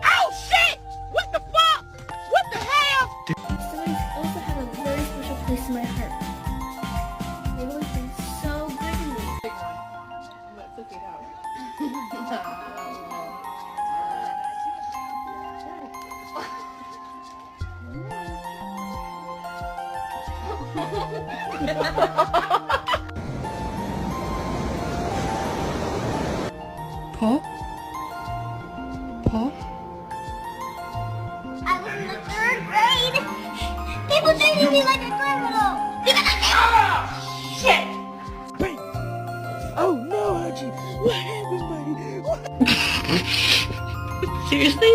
Oh shit! What the fuck? What the hell? Stories also have a very special place in my heart. They've always been so good to me. Let's look it out. Paw? Paw? I was in the 3rd grade. People treated me like a criminal. Shit! Oh no, Haji! What happened, buddy? What? Seriously?